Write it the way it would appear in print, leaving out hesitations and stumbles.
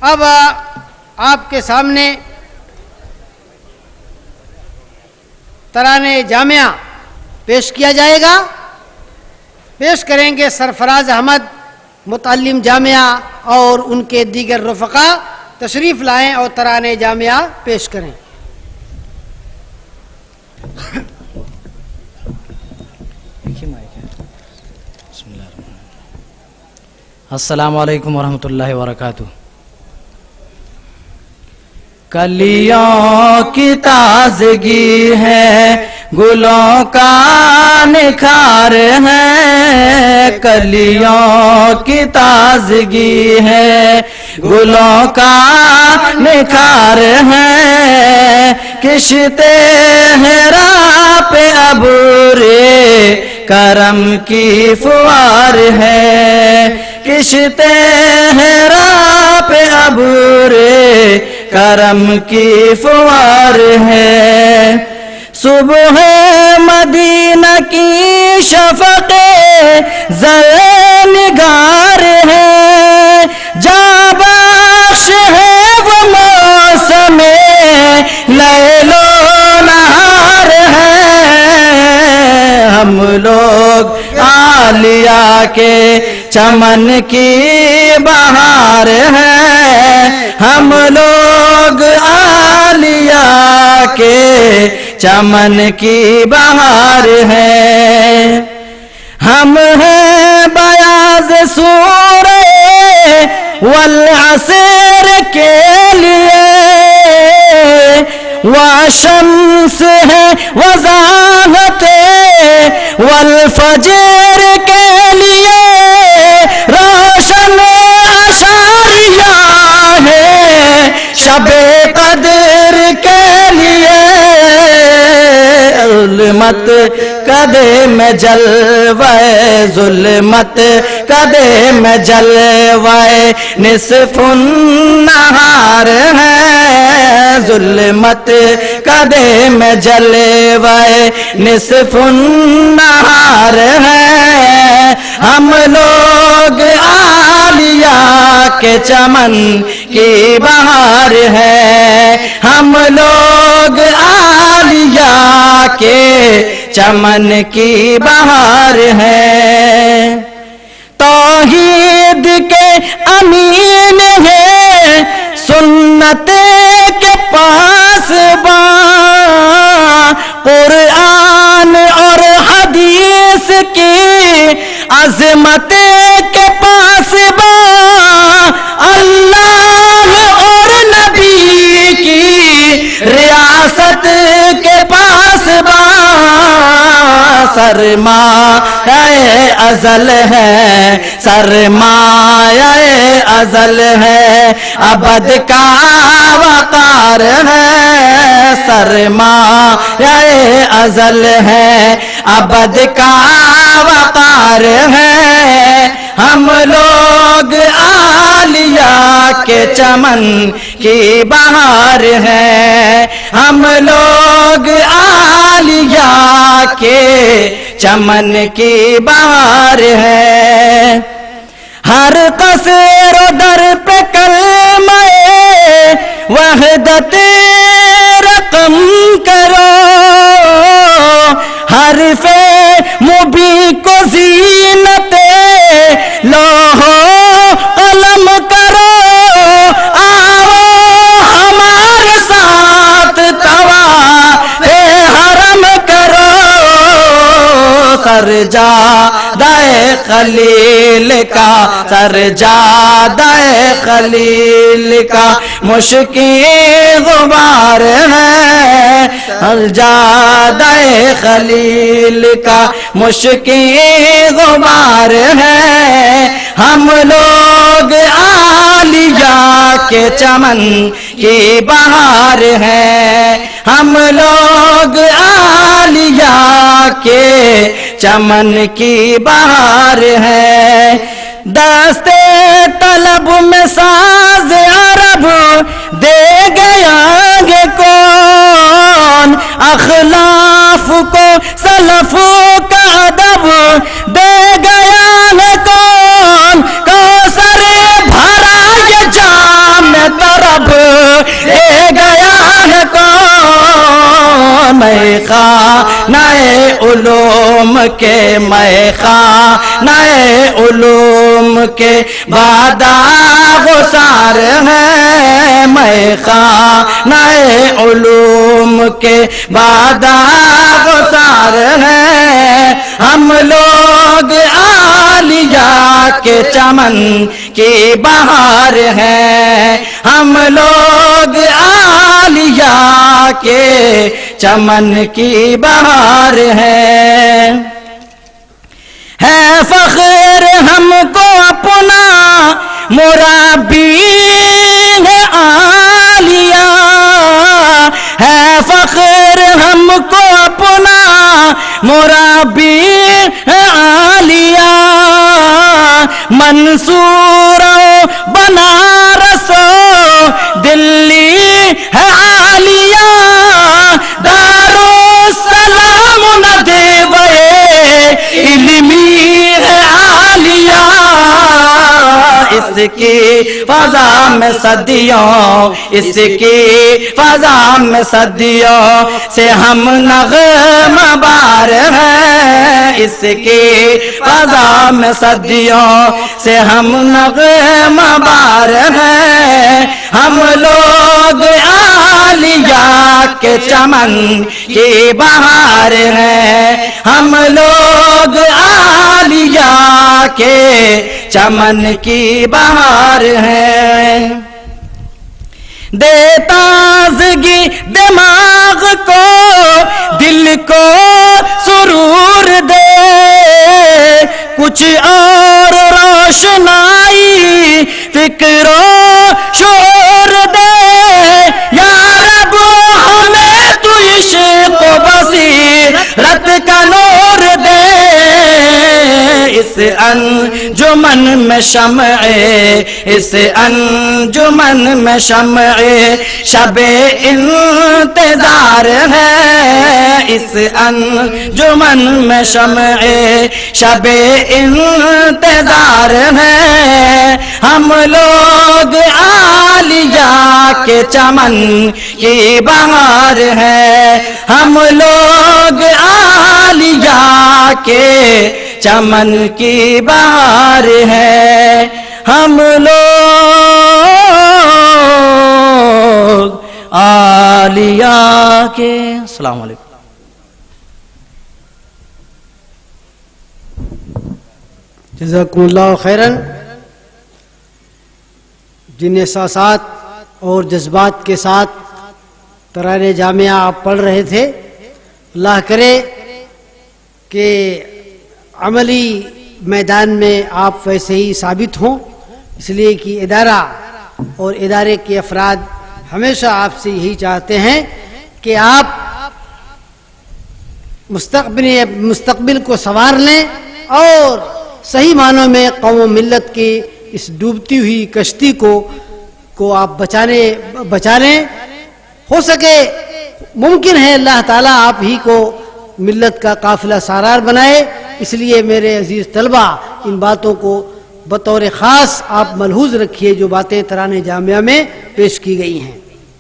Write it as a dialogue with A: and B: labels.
A: اب آپ کے سامنے ترانے جامعہ پیش کیا جائے گا. پیش کریں گے سرفراز احمد متعلم جامعہ اور ان کے دیگر رفقا. تشریف لائیں اور ترانے جامعہ پیش کریں.
B: السلام علیکم ورحمۃ اللہ وبرکاتہ. کلیوں کی تازگی ہے، گلوں کا نکھار ہے. کلیوں کی تازگی ہے، گلوں کا نکھار ہے. کشتے حرا پہ ابرے کرم کی فوار ہے. کشتے حرا پہ ابرے کرم کی فوار ہے. صبح مدینہ کی شفق زر نگار ہے. جاں بخش ہے وہ موسم لیل و نہار ہے. ہم لوگ عالیہ کے چمن کی بہار ہے. ہم لوگ عالیہ کے چمن کی بہار ہے. ہم ہیں بیاض سورہ والعصر کے لیے، وشمس ہے وضاحت والفجر کے لیے. روشن اشاریہ ہے شب قدر کے لیے. ظلمت کدے میں جلوے، ظلمت کدے میں جلوے نصف النہار ہے. ظلمت کدے میں جلوے نصف النہار ہے. ہم لوگ عالیہ کے چمن کی بہار ہے. ہم لوگ عالیہ کے چمن کی بہار ہے. توحید کے امین ہے، سنت کے پاسباں، قرآن اور حدیث کی عظمت کے پاسباں، اللہ اور نبی کی ریاست کے پاسباں. سرمایہ ازل ہے، سرمایہ ازل ہے، ابد کا وقار ہے. سرمایہ ازل ہے، ابد کا وقار ہے. ہم لوگ عالیہ کے چمن کی بہار ہے. ہم لوگ عالیہ کے چمن کی بہار ہے. ہر قصر و در پہ کلمہ وحدت رقم کرو، حرف مبی کو زینت لوح قلم کرو. آؤ ہمارے ساتھ طواف حرم کرو. سرجادہ خلیل کا، سرجادہ خلیل کا مشکی غبار ہے. سرجادہ خلیل کا مشکی غبار ہے. ہم لوگ عالیہ کے چمن کی بہار ہے. ہم لوگ عالیہ کے چمن کی بہار ہے. دستے طلب میں ساز عرب دے گیا گے کون، اخلاف کو سلف کا ادب دے گیا ہے کون. کوثر بھرا یہ جام
C: خانہ علوم کے، میں خانہ علوم کے باداغ و سار ہیں، میں خانہ علوم کے باداغ و سار ہیں، ہم لوگ عالیہ کے چمن کی بہار ہیں، ہم لوگ عالیہ کے چمن کی بہار ہیں۔ ہے فخر ہم کو اپنا مربی ہے عالیہ، ہے فخر ہم کو اپنا مربی ہے عالیہ، منصور و بنارس و دلی ہے عالیہ، دارالسلام ندوے علمی ہے عالیہ، اس کی فضا میں صدیوں، اس کی فضا میں صدیوں سے ہم نغمہ بار ہیں، اس کی فضا میں صدیوں سے ہم نغمہ بار ہیں، ہم لوگ عالیہ کے چمن کی بہار ہیں، ہم لوگ عالیہ کے چمن کی بہار ہیں۔ دے تازگی دماغ کو، دل کو سرور دے، کچھ اور روشنائی فکر و شعور دے، یا رب ہمیں تو عشق و بصیرت کا نور دے، اس انجمن میں شمع، اس انجمن میں شمع شب انتظار ہے، اس انجمن میں شمع شب انتظار ہے، ہم لوگ عالیہ کے چمن کی بہار ہے، ہم لوگ عالیہ کے چمن کی بہار ہے، ہم لوگ عالیہ کے۔ السلام علیکم۔
A: جزاکم اللہ خیراً۔ جن احساسات اور جذبات کے ساتھ ترانہ جامعہ آپ پڑھ رہے تھے، اللہ کرے کہ عملی میدان میں آپ ویسے ہی ثابت ہوں، اس لیے کہ ادارہ اور ادارے کے افراد ہمیشہ آپ سے یہی چاہتے ہیں کہ آپ مستقبل کو سنوار لیں اور صحیح معنوں میں قوم و ملت کی اس ڈوبتی ہوئی کشتی کو آپ بچا لیں۔ ہو سکے ممکن ہے اللہ تعالیٰ آپ ہی کو ملت کا قافلہ سالار بنائے، اس لیے میرے عزیز طلبہ ان باتوں کو بطور خاص آپ ملحوظ رکھیے جو باتیں ترانہ جامعہ میں پیش کی گئی ہیں۔